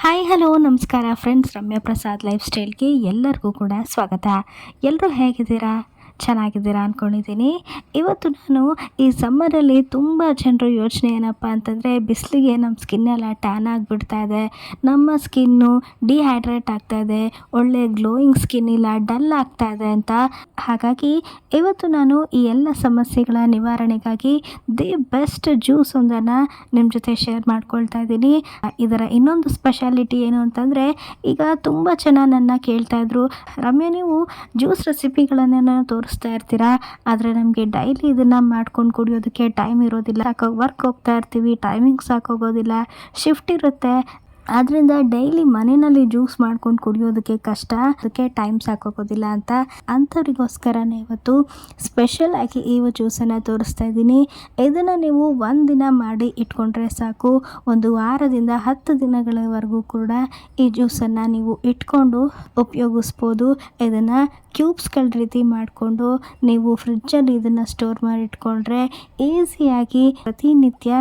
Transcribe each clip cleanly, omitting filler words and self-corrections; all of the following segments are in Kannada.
ಹಾಯ್ ಹಲೋ ನಮಸ್ಕಾರ ಫ್ರೆಂಡ್ಸ್, ರಮ್ಯಾ ಪ್ರಸಾದ್ ಲೈಫ್ ಸ್ಟೈಲ್ಗೆ ಎಲ್ಲರಿಗೂ ಕೂಡ ಸ್ವಾಗತ. ಎಲ್ಲರೂ ಹೇಗಿದ್ದೀರಾ? ಚೆನ್ನಾಗಿದ್ದೀರಾ ಅಂದ್ಕೊಂಡಿದ್ದೀನಿ. ಇವತ್ತು ನಾನು ಈ ಸಮ್ಮರಲ್ಲಿ ತುಂಬ ಜನರು ಯೋಚನೆ ಏನಪ್ಪ ಅಂತಂದರೆ, ಬಿಸಿಲಿಗೆ ನಮ್ಮ ಸ್ಕಿನ್ನೆಲ್ಲ ಟ್ಯಾನ್ ಆಗಿಬಿಡ್ತಾ ಇದೆ, ನಮ್ಮ ಸ್ಕಿನ್ನು ಡಿಹೈಡ್ರೇಟ್ ಆಗ್ತಾ ಇದೆ, ಒಳ್ಳೆ ಗ್ಲೋಯಿಂಗ್ ಸ್ಕಿನ್ ಇಲ್ಲ, ಡಲ್ ಆಗ್ತಾ ಇದೆ ಅಂತ. ಹಾಗಾಗಿ ಇವತ್ತು ನಾನು ಈ ಎಲ್ಲ ಸಮಸ್ಯೆಗಳ ನಿವಾರಣೆಗಾಗಿ ದಿ ಬೆಸ್ಟ್ ಜ್ಯೂಸ್ ಒಂದನ್ನು ನಿಮ್ಮ ಜೊತೆ ಶೇರ್ ಮಾಡ್ಕೊಳ್ತಾ ಇದ್ದೀನಿ. ಇದರ ಇನ್ನೊಂದು ಸ್ಪೆಷಾಲಿಟಿ ಏನು ಅಂತಂದರೆ, ಈಗ ತುಂಬ ಜನ ನನ್ನ ಕೇಳ್ತಾಯಿದ್ರು, ರಮ್ಯಾ ನೀವು ಜ್ಯೂಸ್ ರೆಸಿಪಿಗಳನ್ನೆಲ್ಲ ತೋರಿಸ್ತಾ ಇರ್ತೀರಾ, ಆದರೆ ನಮಗೆ ಡೈಲಿ ಇದನ್ನು ಮಾಡ್ಕೊಂಡು ಕುಡಿಯೋದಕ್ಕೆ ಟೈಮ್ ಇರೋದಿಲ್ಲ. ವರ್ಕ್ ಹೋಗ್ತಾ ಇರ್ತೀವಿ, ಟೈಮಿಂಗ್ಸ್ ಸಾಕೋಗೋದಿಲ್ಲ, ಶಿಫ್ಟ್ ಇರುತ್ತೆ. ಆದ್ದರಿಂದ ಡೈಲಿ ಮನೆಯಲ್ಲಿ ಜ್ಯೂಸ್ ಮಾಡ್ಕೊಂಡು ಕುಡಿಯೋದಕ್ಕೆ ಕಷ್ಟ, ಅದಕ್ಕೆ ಟೈಮ್ ಸಾಕೋಗೋದಿಲ್ಲ ಅಂತ ಅಂಥವ್ರಿಗೋಸ್ಕರನೇ ಇವತ್ತು ಸ್ಪೆಷಲ್ ಆಗಿ ಈ ಜ್ಯೂಸನ್ನು ತೋರಿಸ್ತಾ ಇದ್ದೀನಿ. ಇದನ್ನು ನೀವು ಒಂದಿನ ಮಾಡಿ ಇಟ್ಕೊಂಡ್ರೆ ಸಾಕು, ಒಂದು ವಾರದಿಂದ 10 ದಿನಗಳವರೆಗೂ ಕೂಡ ಈ ಜ್ಯೂಸನ್ನು ನೀವು ಇಟ್ಕೊಂಡು ಉಪಯೋಗಿಸ್ಬೋದು. ಇದನ್ನು ಕ್ಯೂಬ್ಸ್ಗಳ ರೀತಿ ಮಾಡಿಕೊಂಡು ನೀವು ಫ್ರಿಡ್ಜಲ್ಲಿ ಇದನ್ನು ಸ್ಟೋರ್ ಮಾಡಿ ಇಟ್ಕೊಂಡ್ರೆ ಈಸಿಯಾಗಿ ಪ್ರತಿನಿತ್ಯ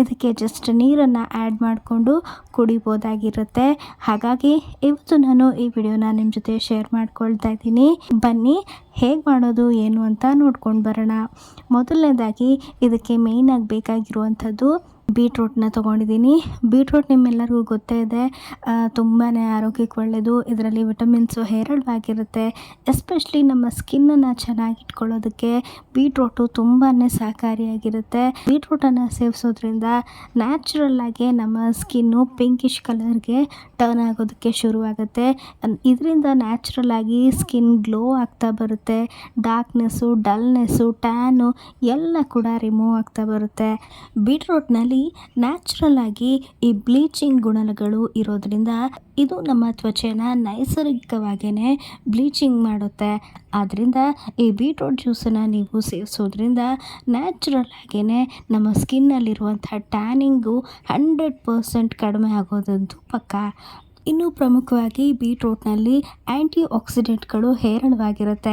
ಇದಕ್ಕೆ ಜಸ್ಟ್ ನೀರನ್ನು ಆ್ಯಡ್ ಮಾಡಿಕೊಂಡು ಕುಡಿಬೋದಾಗಿರುತ್ತೆ. ಹಾಗಾಗಿ ಇವತ್ತು ನಾನು ಈ ವಿಡಿಯೋನ ನಿಮ್ಮ ಜೊತೆ ಶೇರ್ ಮಾಡ್ಕೊಳ್ತಾ ಇದ್ದೀನಿ. ಬನ್ನಿ ಹೇಗೆ ಮಾಡೋದು ಏನು ಅಂತ ನೋಡ್ಕೊಂಡು ಬರೋಣ. ಮೊದಲನೇದಾಗಿ ಇದಕ್ಕೆ ಮೇಯ್ನಾಗಿ ಬೇಕಾಗಿರುವಂಥದ್ದು ಬೀಟ್ರೂಟ್ನ ತೊಗೊಂಡಿದ್ದೀನಿ. ಬೀಟ್ರೂಟ್ ನಿಮ್ಮೆಲ್ಲರಿಗೂ ಗೊತ್ತೇ ಇದೆ, ತುಂಬಾ ಆರೋಗ್ಯಕ್ಕೆ ಒಳ್ಳೆಯದು. ಇದರಲ್ಲಿ ವಿಟಮಿನ್ಸು ಹೇರಳವಾಗಿರುತ್ತೆ. ಎಸ್ಪೆಷಲಿ ನಮ್ಮ ಸ್ಕಿನ್ನನ್ನು ಚೆನ್ನಾಗಿ ಇಟ್ಕೊಳ್ಳೋದಕ್ಕೆ ಬೀಟ್ರೂಟು ತುಂಬಾ ಸಹಕಾರಿಯಾಗಿರುತ್ತೆ. ಬೀಟ್ರೂಟನ್ನು ಸೇವಿಸೋದ್ರಿಂದ ನ್ಯಾಚುರಲ್ಲಾಗಿ ನಮ್ಮ ಸ್ಕಿನ್ನು ಪಿಂಕಿಶ್ ಕಲರ್ಗೆ ಟರ್ನ್ ಆಗೋದಕ್ಕೆ ಶುರುವಾಗುತ್ತೆ. ಇದರಿಂದ ನ್ಯಾಚುರಲ್ಲಾಗಿ ಸ್ಕಿನ್ ಗ್ಲೋ ಆಗ್ತಾ ಬರುತ್ತೆ. ಡಾರ್ಕ್ನೆಸ್ಸು, ಡಲ್ನೆಸ್ಸು, ಟ್ಯಾನು ಎಲ್ಲ ಕೂಡ ರಿಮೂವ್ ಆಗ್ತಾ ಬರುತ್ತೆ. ಬೀಟ್ರೂಟ್ನಲ್ಲಿ ನ್ಯಾಚುರಲ್ ಆಗಿ ಈ ಬ್ಲೀಚಿಂಗ್ ಗುಣಗಳು ಇರೋದ್ರಿಂದ ಇದು ನಮ್ಮ ತ್ವಚೆನ ನೈಸರ್ಗಿಕವಾಗಿಯೇ ಬ್ಲೀಚಿಂಗ್ ಮಾಡುತ್ತೆ. ಆದ್ದರಿಂದ ಈ ಬೀಟ್ರೂಟ್ ಜ್ಯೂಸನ್ನು ನೀವು ಸೇವಿಸೋದ್ರಿಂದ ನ್ಯಾಚುರಲ್ ಆಗಿಯೇ ನಮ್ಮ ಸ್ಕಿನ್ನಲ್ಲಿರುವಂಥ ಟ್ಯಾನಿಂಗು 100% ಕಡಿಮೆ ಆಗೋದಂತೂ ಪಕ್ಕಾ. ಇನ್ನು ಪ್ರಮುಖವಾಗಿ ಬೀಟ್ರೂಟ್ನಲ್ಲಿ ಆ್ಯಂಟಿ ಆಕ್ಸಿಡೆಂಟ್ಗಳು ಹೇರಳವಾಗಿರುತ್ತೆ.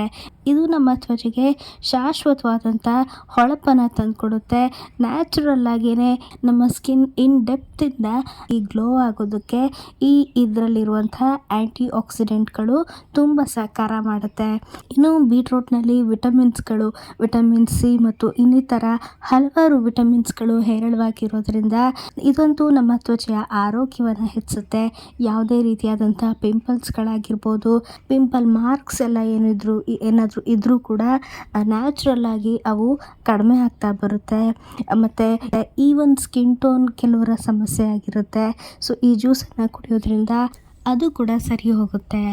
ಇದು ನಮ್ಮ ತ್ವಚೆಗೆ ಶಾಶ್ವತವಾದಂಥ ಹೊಳಪನ್ನು ತಂದುಕೊಡುತ್ತೆ. ನ್ಯಾಚುರಲ್ಲಾಗಿಯೇ ನಮ್ಮ ಸ್ಕಿನ್ ಇನ್ ಡೆಪ್ತಿಂದ ಈ ಗ್ಲೋ ಆಗೋದಕ್ಕೆ ಇದರಲ್ಲಿರುವಂಥ ಆ್ಯಂಟಿ ಆಕ್ಸಿಡೆಂಟ್ಗಳು ತುಂಬ ಸಹಕಾರ ಮಾಡುತ್ತೆ. ಇನ್ನು ಬೀಟ್ರೂಟ್ನಲ್ಲಿ ವಿಟಮಿನ್ಸ್ಗಳು, ವಿಟಮಿನ್ ಸಿ ಮತ್ತು ಇನ್ನಿತರ ಹಲವಾರು ವಿಟಮಿನ್ಸ್ಗಳು ಹೇರಳವಾಗಿರೋದ್ರಿಂದ ಇದಂತೂ ನಮ್ಮ ತ್ವಚೆಯ ಆರೋಗ್ಯವನ್ನು ಹೆಚ್ಚಿಸುತ್ತೆ. ಯಾವುದೇ ರೀತಿಯಾದಂಥ ಪಿಂಪಲ್ಸ್ಗಳಾಗಿರ್ಬೋದು, ಪಿಂಪಲ್ ಮಾರ್ಕ್ಸ್ ಎಲ್ಲ ಏನಾದರೂ ಇದ್ದರೂ ಕೂಡ ನ್ಯಾಚುರಲ್ ಆಗಿ ಅವು ಕಡಿಮೆ ಆಗ್ತಾ ಬರುತ್ತೆ. ಮತ್ತು ಈವನ್ ಸ್ಕಿನ್ ಟೋನ್ ಕೆಲವರ ಸಮಸ್ಯೆ ಆಗಿರುತ್ತೆ. ಸೊ ಈ ಜ್ಯೂಸನ್ನು ಕುಡಿಯೋದ್ರಿಂದ ಅದು ಕೂಡ ಸರಿ ಹೋಗುತ್ತೆ.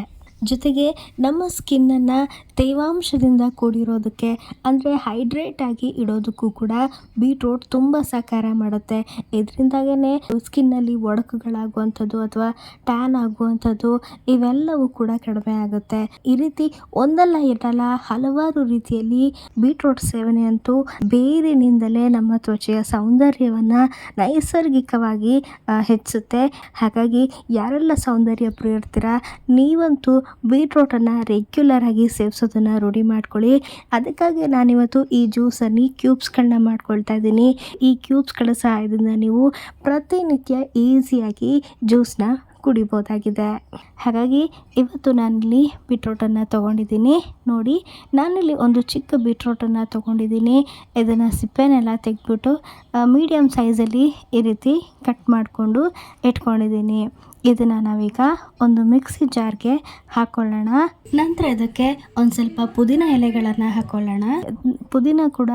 ಜೊತೆಗೆ ನಮ್ಮ ಸ್ಕಿನ್ನನ್ನು ತೇವಾಂಶದಿಂದ ಕೂಡಿರೋದಕ್ಕೆ ಅಂದರೆ ಹೈಡ್ರೇಟ್ ಆಗಿ ಇಡೋದಕ್ಕೂ ಕೂಡ ಬೀಟ್ರೂಟ್ ತುಂಬ ಸಹಕಾರ ಮಾಡುತ್ತೆ. ಇದರಿಂದಾಗೇ ಸ್ಕಿನ್ನಲ್ಲಿ ಒಡಕುಗಳಾಗುವಂಥದ್ದು ಅಥವಾ ಟ್ಯಾನ್ ಆಗುವಂಥದ್ದು ಇವೆಲ್ಲವೂ ಕೂಡ ಕಡಿಮೆ ಆಗುತ್ತೆ. ಈ ರೀತಿ ಒಂದಲ್ಲ ಎರಡಲ್ಲ ಹಲವಾರು ರೀತಿಯಲ್ಲಿ ಬೀಟ್ರೂಟ್ ಸೇವನೆ ಅಂತೂ ಬೇರಿನಿಂದಲೇ ನಮ್ಮ ತ್ವಚೆಯ ಸೌಂದರ್ಯವನ್ನು ನೈಸರ್ಗಿಕವಾಗಿ ಹೆಚ್ಚಿಸುತ್ತೆ. ಹಾಗಾಗಿ ಯಾರೆಲ್ಲ ಸೌಂದರ್ಯ ಪ್ರಿಯರ್ತೀರಾ, ನೀವಂತೂ ಬೀಟ್ರೂಟನ್ನು ರೆಗ್ಯುಲರ್ ಆಗಿ ಸೇವಿಸೋದನ್ನು ರೂಢಿ ಮಾಡ್ಕೊಳ್ಳಿ. ಅದಕ್ಕಾಗಿ ನಾನಿವತ್ತು ಈ ಜ್ಯೂಸನ್ನು ಕ್ಯೂಬ್ಸ್ಗಳನ್ನ ಮಾಡ್ಕೊಳ್ತಾ ಇದ್ದೀನಿ. ಈ ಕ್ಯೂಬ್ಸ್ಗಳ ಸಹಾಯದಿಂದ ನೀವು ಪ್ರತಿನಿತ್ಯ ಈಸಿಯಾಗಿ ಜ್ಯೂಸನ್ನ ಕುಡಿಬೋದಾಗಿದೆ. ಹಾಗಾಗಿ ಇವತ್ತು ನಾನಿಲ್ಲಿ ಬೀಟ್ರೂಟನ್ನು ತೊಗೊಂಡಿದ್ದೀನಿ. ನೋಡಿ, ನಾನಿಲ್ಲಿ ಒಂದು ಚಿಕ್ಕ ಬೀಟ್ರೂಟನ್ನು ತೊಗೊಂಡಿದ್ದೀನಿ. ಇದನ್ನು ಸಿಪ್ಪೆನೆಲ್ಲ ತೆಗೆದ್ಬಿಟ್ಟು ಮೀಡಿಯಮ್ ಸೈಜಲ್ಲಿ ಈ ರೀತಿ ಕಟ್ ಮಾಡಿಕೊಂಡು ಇಟ್ಕೊಂಡಿದ್ದೀನಿ. ಇದನ್ನು ನಾವೀಗ ಒಂದು ಮಿಕ್ಸಿ ಜಾರ್ಗೆ ಹಾಕ್ಕೊಳ್ಳೋಣ. ನಂತರ ಇದಕ್ಕೆ ಒಂದು ಸ್ವಲ್ಪ ಪುದೀನ ಎಲೆಗಳನ್ನು ಹಾಕ್ಕೊಳ್ಳೋಣ. ಪುದೀನ ಕೂಡ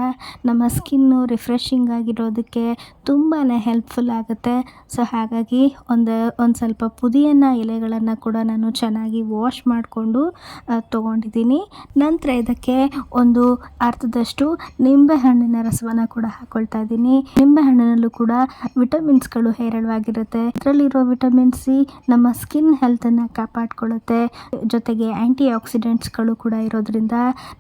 ನಮ್ಮ ಸ್ಕಿನ್ನು ರಿಫ್ರೆಶಿಂಗ್ ಆಗಿರೋದಕ್ಕೆ ತುಂಬಾ ಹೆಲ್ಪ್ಫುಲ್ ಆಗುತ್ತೆ. ಸೊ ಹಾಗಾಗಿ ಒಂದು ಸ್ವಲ್ಪ ಪುದೀನ ಎಲೆಗಳನ್ನು ಕೂಡ ನಾನು ಚೆನ್ನಾಗಿ ವಾಶ್ ಮಾಡಿಕೊಂಡು ತೊಗೊಂಡಿದ್ದೀನಿ. ನಂತರ ಇದಕ್ಕೆ ಒಂದು ಅರ್ಧದಷ್ಟು ನಿಂಬೆಹಣ್ಣಿನ ರಸವನ್ನು ಕೂಡ ಹಾಕ್ಕೊಳ್ತಾ ಇದ್ದೀನಿ. ನಿಂಬೆಹಣ್ಣಿನಲ್ಲೂ ಕೂಡ ವಿಟಮಿನ್ಸ್ಗಳು ಹೇರಳವಾಗಿರುತ್ತೆ. ಇದರಲ್ಲಿರೋ ವಿಟಮಿನ್ ಸಿ ನಮ್ಮ ಸ್ಕಿನ್ ಹೆಲ್ತನ್ನು ಕಾಪಾಡಿಕೊಳ್ಳುತ್ತೆ. ಜೊತೆಗೆ ಆ್ಯಂಟಿ ಆಕ್ಸಿಡೆಂಟ್ಸ್ಗಳು ಕೂಡ ಇರೋದ್ರಿಂದ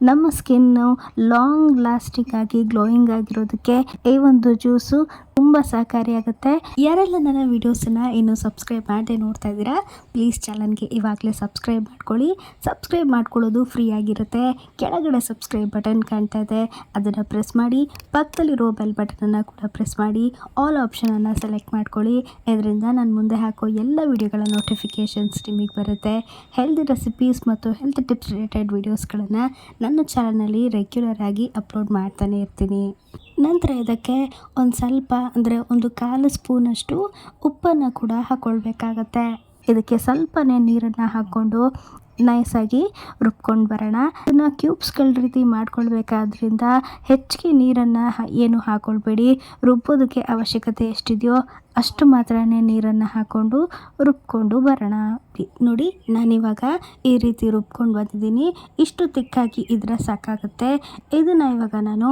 ನಮ್ಮ ಸ್ಕಿನ್ನು ಲಾಂಗ್ ಲಾಸ್ಟಿಂಗ್ ಆಗಿ ಗ್ಲೋಯಿಂಗ್ ಆಗಿರೋದಕ್ಕೆ ಈ ಒಂದು ಜ್ಯೂಸು ತುಂಬ ಸಹಕಾರಿಯಾಗುತ್ತೆ. ಯಾರೆಲ್ಲ ನನ್ನ ವೀಡಿಯೋಸನ್ನು ಇನ್ನೂ ಸಬ್ಸ್ಕ್ರೈಬ್ ಮಾಡದೆ ನೋಡ್ತಾ ಇದ್ದೀರಾ, ಪ್ಲೀಸ್ ಚಾನಲ್ಗೆ ಇವಾಗಲೇ ಸಬ್ಸ್ಕ್ರೈಬ್ ಮಾಡ್ಕೊಳ್ಳಿ. ಸಬ್ಸ್ಕ್ರೈಬ್ ಮಾಡ್ಕೊಳ್ಳೋದು ಫ್ರೀ ಆಗಿರುತ್ತೆ. ಕೆಳಗಡೆ ಸಬ್ಸ್ಕ್ರೈಬ್ ಬಟನ್ ಕಾಣ್ತಾ ಇದೆ, ಅದನ್ನು ಪ್ರೆಸ್ ಮಾಡಿ. ಪಕ್ಕದಲ್ಲಿರೋ ಬೆಲ್ ಬಟನನ್ನು ಕೂಡ ಪ್ರೆಸ್ ಮಾಡಿ. ಆಲ್ ಆಪ್ಷನನ್ನು ಸೆಲೆಕ್ಟ್ ಮಾಡ್ಕೊಳ್ಳಿ. ಇದರಿಂದ ನಾನು ಮುಂದೆ ಹಾಕೋ ಎಲ್ಲ ವಿಡಿಯೋಗಳ ನೋಟಿಫಿಕೇಷನ್ಸ್ ನಿಮಗೆ ಬರುತ್ತೆ. ಹೆಲ್ದಿ ರೆಸಿಪೀಸ್ ಮತ್ತು ಹೆಲ್ತ್ ಟಿಪ್ಸ್ ರಿಲೇಟೆಡ್ ವೀಡಿಯೋಸ್ಗಳನ್ನು ನನ್ನ ಚಾನಲ್ನಲ್ಲಿ ರೆಗ್ಯುಲರ್ ಆಗಿ ಅಪ್ಲೋಡ್ ಮಾಡ್ತಾನೆ ಇರ್ತೀನಿ. ನಂತರ ಇದಕ್ಕೆ ಒಂದು ಸ್ವಲ್ಪ ಅಂದರೆ ಒಂದು 1/4 ಸ್ಪೂನಷ್ಟು ಉಪ್ಪನ್ನು ಕೂಡ ಹಾಕ್ಕೊಳ್ಬೇಕಾಗತ್ತೆ. ಇದಕ್ಕೆ ಸ್ವಲ್ಪನೇ ನೀರನ್ನು ಹಾಕ್ಕೊಂಡು ನೈಸಾಗಿ ರುಬ್ಕೊಂಡು ಬರೋಣ. ಇದನ್ನು ಕ್ಯೂಬ್ಸ್ಗಳ ರೀತಿ ಮಾಡ್ಕೊಳ್ಬೇಕಾದ್ರಿಂದ ಹೆಚ್ಚಿಗೆ ನೀರನ್ನು ಏನು ಹಾಕ್ಕೊಳ್ಬೇಡಿ. ರುಬ್ಬೋದಕ್ಕೆ ಅವಶ್ಯಕತೆ ಎಷ್ಟಿದೆಯೋ ಅಷ್ಟು ಮಾತ್ರನೇ ನೀರನ್ನು ಹಾಕ್ಕೊಂಡು ರುಬ್ಕೊಂಡು ಬರೋಣ. ನೋಡಿ, ನಾನಿವಾಗ ಈ ರೀತಿ ರುಬ್ಕೊಂಡು ಬಂದಿದ್ದೀನಿ. ಇಷ್ಟು ತಿಕ್ಕಾಗಿ ಇದ್ರೆ ಸಾಕಾಗುತ್ತೆ. ಇದನ್ನು ಇವಾಗ ನಾನು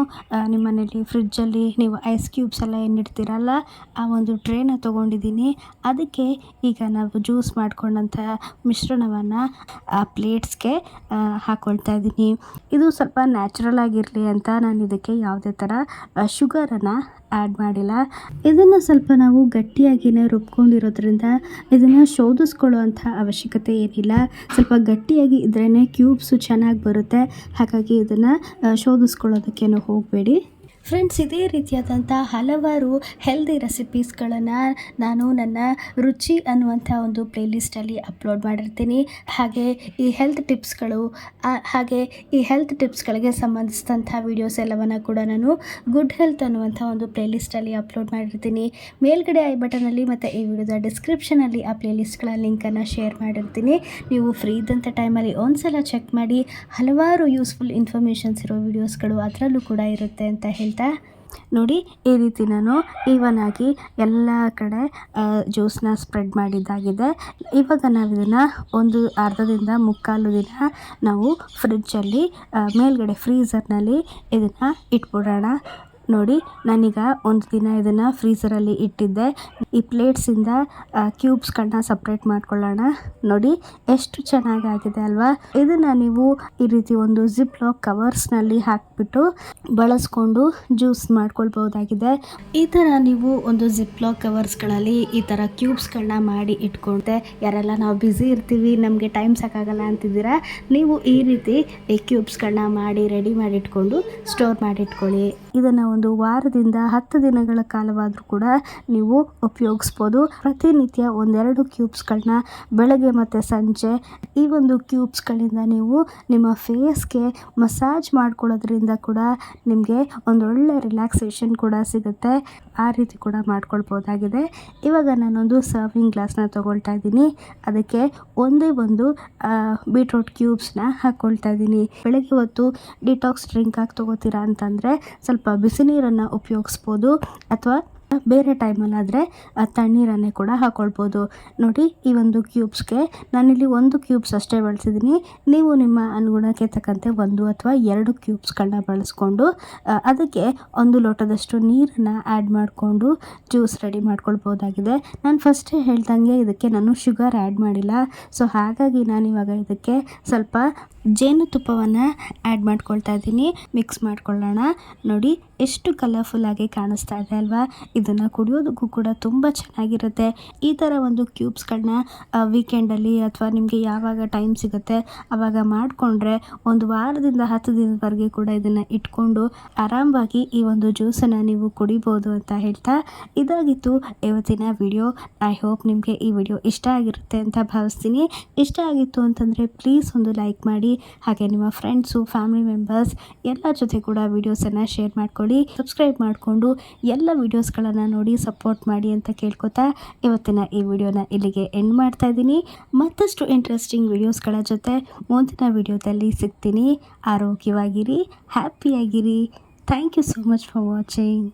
ನಿಮ್ಮ ಮನೇಲಿ ಫ್ರಿಡ್ಜಲ್ಲಿ ನೀವು ಐಸ್ ಕ್ಯೂಬ್ಸ್ ಎಲ್ಲ ಏನಿಡ್ತೀರಲ್ಲ, ಆ ಒಂದು ಟ್ರೇನ ತೊಗೊಂಡಿದ್ದೀನಿ. ಅದಕ್ಕೆ ಈಗ ನಾವು ಜ್ಯೂಸ್ ಮಾಡ್ಕೊಂಡಂಥ ಮಿಶ್ರಣವನ್ನು ಆ ಪ್ಲೇಟ್ಸ್ಗೆ ಹಾಕ್ಕೊಳ್ತಾ ಇದ್ದೀನಿ. ಇದು ಸ್ವಲ್ಪ ನ್ಯಾಚುರಲ್ ಆಗಿರಲಿ ಅಂತ ನಾನು ಇದಕ್ಕೆ ಯಾವುದೇ ಥರ ಶುಗರನ್ನು ಆ್ಯಡ್ ಮಾಡಿಲ್ಲ. ಇದನ್ನು ಸ್ವಲ್ಪ ನಾವು ಗಟ್ಟಿಯಾಗಿಯೇ ರುಬ್ಕೊಂಡಿರೋದ್ರಿಂದ ಇದನ್ನು ಶೋಧಿಸ್ಕೊಳ್ಳುವಂಥ ಅವಶ್ಯಕತೆ ಏನಿಲ್ಲ. ಸ್ವಲ್ಪ ಗಟ್ಟಿಯಾಗಿ ಇದ್ರೇ ಕ್ಯೂಬ್ಸು ಚೆನ್ನಾಗಿ ಬರುತ್ತೆ. ಹಾಗಾಗಿ ಇದನ್ನು ಶೋಧಿಸ್ಕೊಳ್ಳೋದಕ್ಕೇನು ಹೋಗಬೇಡಿ. ಫ್ರೆಂಡ್ಸ್, ಇದೇ ರೀತಿಯಾದಂಥ ಹಲವಾರು ಹೆಲ್ದಿ ರೆಸಿಪೀಸ್ಗಳನ್ನು ನಾನು ನನ್ನ ರುಚಿ ಅನ್ನುವಂಥ ಒಂದು ಪ್ಲೇಲಿಸ್ಟಲ್ಲಿ ಅಪ್ಲೋಡ್ ಮಾಡಿರ್ತೀನಿ. ಹಾಗೆ ಈ ಹೆಲ್ತ್ ಟಿಪ್ಸ್ಗಳಿಗೆ ಸಂಬಂಧಿಸಿದಂಥ ವೀಡಿಯೋಸ್ ಎಲ್ಲವನ್ನು ಕೂಡ ನಾನು ಗುಡ್ ಹೆಲ್ತ್ ಅನ್ನುವಂಥ ಒಂದು ಪ್ಲೇಲಿಸ್ಟಲ್ಲಿ ಅಪ್ಲೋಡ್ ಮಾಡಿರ್ತೀನಿ. ಮೇಲ್ಗಡೆ ಐ ಬಟನಲ್ಲಿ ಮತ್ತು ಈ ವಿಡಿಯೋದ ಡಿಸ್ಕ್ರಿಪ್ಷನಲ್ಲಿ ಆ ಪ್ಲೇಲಿಸ್ಟ್ಗಳ ಲಿಂಕನ್ನು ಶೇರ್ ಮಾಡಿರ್ತೀನಿ. ನೀವು ಫ್ರೀ ಇದ್ದಂಥ ಟೈಮಲ್ಲಿ ಒಂದ್ಸಲ ಚೆಕ್ ಮಾಡಿ. ಹಲವಾರು ಯೂಸ್ಫುಲ್ ಇನ್ಫಾರ್ಮೇಷನ್ಸ್ ಇರೋ ವೀಡಿಯೋಸ್ಗಳು ಅದರಲ್ಲೂ ಕೂಡ ಇರುತ್ತೆ ಅಂತ ಹೇಳ್ತಾ ನೋಡಿ, ಈ ರೀತಿ ನಾನು ಈವನ್ ಆಗಿ ಎಲ್ಲ ಕಡೆ ಜ್ಯೂಸನ್ನ ಸ್ಪ್ರೆಡ್ ಮಾಡಿದ್ದಾಗಿದೆ. ಇವಾಗ ನಾವು ಇದನ್ನು ಒಂದು ಅರ್ಧದಿಂದ 3/4 ದಿನ ನಾವು ಫ್ರಿಡ್ಜಲ್ಲಿ ಮೇಲ್ಗಡೆ ಫ್ರೀಝರ್ನಲ್ಲಿ ಇದನ್ನು ಇಟ್ಬಿಡೋಣ. ನೋಡಿ, ನಾನೀಗ ಒಂದು ದಿನ ಇದನ್ನು ಫ್ರೀಝರಲ್ಲಿ ಇಟ್ಟಿದ್ದೆ. ಈ ಪ್ಲೇಟ್ಸಿಂದ ಕ್ಯೂಬ್ಸ್ಗಳನ್ನ ಸಪ್ರೇಟ್ ಮಾಡ್ಕೊಳ್ಳೋಣ. ನೋಡಿ ಎಷ್ಟು ಚೆನ್ನಾಗಾಗಿದೆ ಅಲ್ವಾ. ಇದನ್ನು ನೀವು ಈ ರೀತಿ ಒಂದು ಜಿಪ್ ಲಾಕ್ ಕವರ್ಸ್ನಲ್ಲಿ ಹಾಕಿಬಿಟ್ಟು ಬಳಸ್ಕೊಂಡು ಜ್ಯೂಸ್ ಮಾಡ್ಕೊಳ್ಬೋದಾಗಿದೆ. ಈ ಥರ ನೀವು ಒಂದು ಜಿಪ್ ಲಾಕ್ ಕವರ್ಸ್ಗಳಲ್ಲಿ ಈ ಥರ ಕ್ಯೂಬ್ಸ್ಗಳನ್ನ ಮಾಡಿ ಇಟ್ಕೊಂಡೆ, ಯಾರೆಲ್ಲ ನಾವು ಬ್ಯುಸಿ ಇರ್ತೀವಿ, ನಮಗೆ ಟೈಮ್ ಸಾಕಾಗಲ್ಲ ಅಂತಿದ್ದೀರಾ, ನೀವು ಈ ರೀತಿ ಈ ಕ್ಯೂಬ್ಸ್ಗಳನ್ನ ಮಾಡಿ ರೆಡಿ ಮಾಡಿ ಇಟ್ಕೊಂಡು ಸ್ಟೋರ್ ಮಾಡಿಟ್ಕೊಳ್ಳಿ. ಇದನ್ನು ಒಂದು ವಾರದಿಂದ 10 ದಿನಗಳ ಕಾಲವಾದರೂ ಕೂಡ ನೀವು ಉಪಯೋಗಿಸ್ಬೋದು. ಪ್ರತಿನಿತ್ಯ 1-2 ಕ್ಯೂಬ್ಸ್ಗಳನ್ನ ಬೆಳಗ್ಗೆ ಮತ್ತು ಸಂಜೆ ಈ ಒಂದು ಕ್ಯೂಬ್ಸ್ಗಳಿಂದ ನೀವು ನಿಮ್ಮ ಫೇಸ್ಗೆ ಮಸಾಜ್ ಮಾಡ್ಕೊಳ್ಳೋದ್ರಿಂದ ಕೂಡ ನಿಮಗೆ ಒಂದೊಳ್ಳೆ ರಿಲ್ಯಾಕ್ಸೇಷನ್ ಕೂಡ ಸಿಗುತ್ತೆ. ಆ ರೀತಿ ಕೂಡ ಮಾಡ್ಕೊಳ್ಬೋದಾಗಿದೆ. ಇವಾಗ ನಾನೊಂದು ಸರ್ವಿಂಗ್ ಗ್ಲಾಸ್ನ ತೊಗೊಳ್ತಾ ಇದ್ದೀನಿ. ಅದಕ್ಕೆ ಒಂದೇ ಒಂದು ಬೀಟ್ರೂಟ್ ಕ್ಯೂಬ್ಸ್ನ ಹಾಕ್ಕೊಳ್ತಾ ಇದ್ದೀನಿ. ಬೆಳಗ್ಗೆ ಹೊತ್ತು ಡಿಟಾಕ್ಸ್ ಡ್ರಿಂಕ್ ಆಗಿ ತೊಗೋತೀರಾ ಅಂತಂದರೆ ಸ್ವಲ್ಪ ಬಿಸಿ ನೀರನ್ನು ಉಪಯೋಗಿಸ್ಬೋದು, ಅಥವಾ ಬೇರೆ ಟೈಮಲ್ಲಾದರೆ ತಣ್ಣೀರನ್ನೇ ಕೂಡ ಹಾಕ್ಕೊಳ್ಬೋದು. ನೋಡಿ, ಈ ಒಂದು ಕ್ಯೂಬ್ಸ್ಗೆ ನಾನಿಲ್ಲಿ 1 ಕ್ಯೂಬ್ಸ್ ಅಷ್ಟೇ ಬಳಸಿದ್ದೀನಿ. ನೀವು ನಿಮ್ಮ ಅನುಗುಣಕ್ಕೆ ತಕ್ಕಂತೆ 1 ಅಥವಾ 2 ಕ್ಯೂಬ್ಸ್ಗಳನ್ನ ಬಳಸ್ಕೊಂಡು ಅದಕ್ಕೆ 1 ಲೋಟದಷ್ಟು ನೀರನ್ನು ಆ್ಯಡ್ ಮಾಡಿಕೊಂಡು ಜ್ಯೂಸ್ ರೆಡಿ ಮಾಡ್ಕೊಳ್ಬೋದಾಗಿದೆ. ನಾನು ಫಸ್ಟೇ ಹೇಳ್ದಂಗೆ ಇದಕ್ಕೆ ನಾನು ಶುಗರ್ ಆ್ಯಡ್ ಮಾಡಿಲ್ಲ. ಸೊ ಹಾಗಾಗಿ ನಾನಿವಾಗ ಇದಕ್ಕೆ ಸ್ವಲ್ಪ ಜೇನುತುಪ್ಪವನ್ನು ಆ್ಯಡ್ ಮಾಡ್ಕೊಳ್ತಾ ಇದ್ದೀನಿ. ಮಿಕ್ಸ್ ಮಾಡ್ಕೊಳ್ಳೋಣ. ನೋಡಿ ಎಷ್ಟು ಕಲರ್ಫುಲ್ಲಾಗಿ ಕಾಣಿಸ್ತಾ ಇದೆ ಅಲ್ವಾ. ಇದನ್ನು ಕುಡಿಯೋದಕ್ಕೂ ಕೂಡ ತುಂಬ ಚೆನ್ನಾಗಿರುತ್ತೆ. ಈ ಥರ ಒಂದು ಕ್ಯೂಬ್ಸ್ಗಳನ್ನ ವೀಕೆಂಡಲ್ಲಿ ಅಥವಾ ನಿಮಗೆ ಯಾವಾಗ ಟೈಮ್ ಸಿಗುತ್ತೆ ಆವಾಗ ಮಾಡಿಕೊಂಡ್ರೆ ಒಂದು ವಾರದಿಂದ 10 ದಿನದವರೆಗೆ ಕೂಡ ಇದನ್ನು ಇಟ್ಕೊಂಡು ಆರಾಮವಾಗಿ ಈ ಒಂದು ಜ್ಯೂಸನ್ನು ನೀವು ಕುಡಿಬೋದು ಅಂತ ಹೇಳ್ತಾ ಇದಾಗಿತ್ತು ಇವತ್ತಿನ ವಿಡಿಯೋ. ಐ ಹೋಪ್ ನಿಮಗೆ ಈ ವಿಡಿಯೋ ಇಷ್ಟ ಆಗಿರುತ್ತೆ ಅಂತ ಭಾವಿಸ್ತೀನಿ. ಇಷ್ಟ ಆಗಿತ್ತು ಅಂತಂದರೆ ಪ್ಲೀಸ್ ಒಂದು ಲೈಕ್ ಮಾಡಿ. ಹಾಗೆ ನಿಮ್ಮ ಫ್ರೆಂಡ್ಸು, ಫ್ಯಾಮಿಲಿ ಮೆಂಬರ್ಸ್ ಎಲ್ಲ ಜೊತೆ ಕೂಡ ವೀಡಿಯೋಸನ್ನು ಶೇರ್ ಮಾಡ್ಕೊಳ್ಳಿ. ಸಬ್ಸ್ಕ್ರೈಬ್ ಮಾಡಿಕೊಂಡು ಎಲ್ಲ ವೀಡಿಯೋಸ್ಗಳನ್ನು ನೋಡಿ ಸಪೋರ್ಟ್ ಮಾಡಿ ಅಂತ ಕೇಳ್ಕೊತಾ ಇವತ್ತಿನ ಈ ವಿಡಿಯೋನ ಇಲ್ಲಿಗೆ ಎಂಡ್ ಮಾಡ್ತಾ ಇದ್ದೀನಿ. ಮತ್ತಷ್ಟು ಇಂಟ್ರೆಸ್ಟಿಂಗ್ ವೀಡಿಯೋಸ್ಗಳ ಜೊತೆ ಮುಂದಿನ ವಿಡಿಯೋದಲ್ಲಿ ಸಿಗ್ತೀನಿ. ಆರೋಗ್ಯವಾಗಿರಿ, ಹ್ಯಾಪಿಯಾಗಿರಿ. Thank you so much for watching.